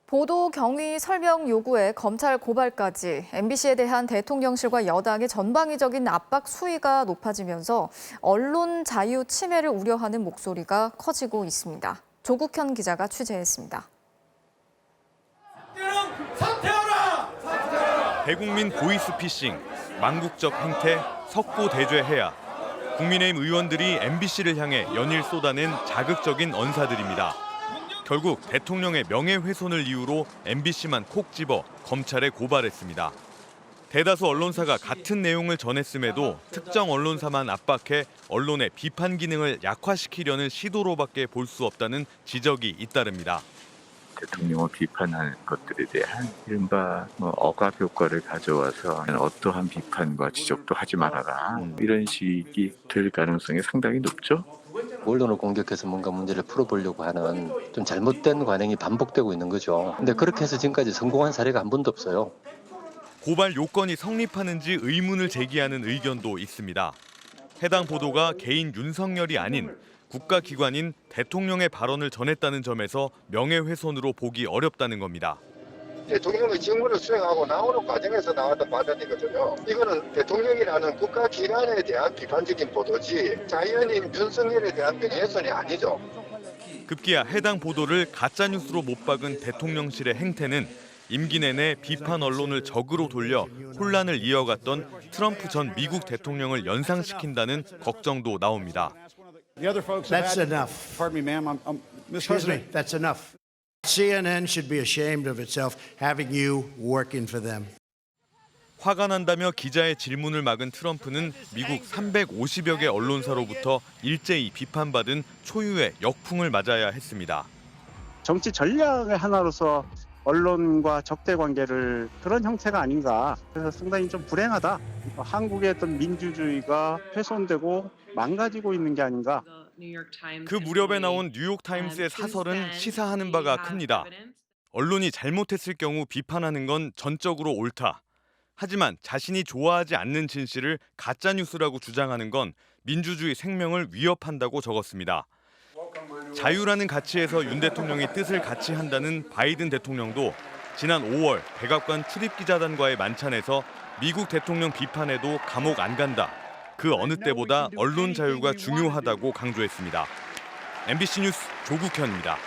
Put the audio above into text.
보도 경위 설명 요구에 검찰 고발까지 MBC에 대한 대통령실과 여당의 전방위적인 압박 수위가 높아지면서 언론 자유 침해를 우려하는 목소리가 커지고 있습니다. 조국현 기자가 취재했습니다. 대국민 보이스피싱, 망국적 행태, 석고대죄해야. 국민의힘 의원들이 MBC를 향해 연일 쏟아낸 자극적인 언사들입니다. 결국 대통령의 명예훼손을 이유로 MBC만 콕 집어 검찰에 고발했습니다. 대다수 언론사가 같은 내용을 전했음에도 특정 언론사만 압박해 언론의 비판 기능을 약화시키려는 시도로밖에 볼 수 없다는 지적이 잇따릅니다. 대통령을 비판하는 것들에 대한 이른바 억압 효과를 가져와서 어떠한 비판과 지적도 하지 말아라. 이런 식이 될 가능성이 상당히 높죠. 언론을 공격해서 뭔가 문제를 풀어보려고 하는 좀 잘못된 관행이 반복되고 있는 거죠. 근데 그렇게 해서 지금까지 성공한 사례가 한 번도 없어요. 고발 요건이 성립하는지 의문을 제기하는 의견도 있습니다. 해당 보도가 개인 윤석열이 아닌 국가기관인 대통령의 발언을 전했다는 점에서 명예훼손으로 보기 어렵다는 겁니다. 대통령의 직무를 수행하고 나오는 과정에서 나왔던 발언이거든요. 이거는 대통령이라는 국가기관에 대한 비판적인 보도지 자연인 윤석열에 대한 명예훼손이 아니죠. 급기야 해당 보도를 가짜뉴스로 못 박은 대통령실의 행태는 임기 내내 비판 언론을 적으로 돌려 혼란을 이어갔던 트럼프 전 미국 대통령을 연상시킨다는 걱정도 나옵니다. That's enough. Pardon me, ma'am. Excuse me. That's enough. CNN should be ashamed of itself having you working for them. 화가 난다며 기자의 질문을 막은 트럼프는 미국 350여 개 언론사로부터 일제히 비판받은 초유의 역풍을 맞아야 했습니다. 정치 전략의 하나로서 언론과 적대 관계를 그런 형태가 아닌가. 그래서 상당히 좀 불행하다. 한국의 어떤 민주주의가 훼손되고 망가지고 있는 게 아닌가. 그 무렵에 나온 뉴욕타임스의 사설은 시사하는 바가 큽니다. 언론이 잘못했을 경우 비판하는 건 전적으로 옳다. 하지만 자신이 좋아하지 않는 진실을 가짜뉴스라고 주장하는 건 민주주의 생명을 위협한다고 적었습니다. 자유라는 가치에서 윤 대통령이 뜻을 같이 한다는 바이든 대통령도 지난 5월 백악관 출입기자단과의 만찬에서 미국 대통령 비판에도 감옥 안 간다. 그 어느 때보다 언론 자유가 중요하다고 강조했습니다. MBC 뉴스 조국현입니다.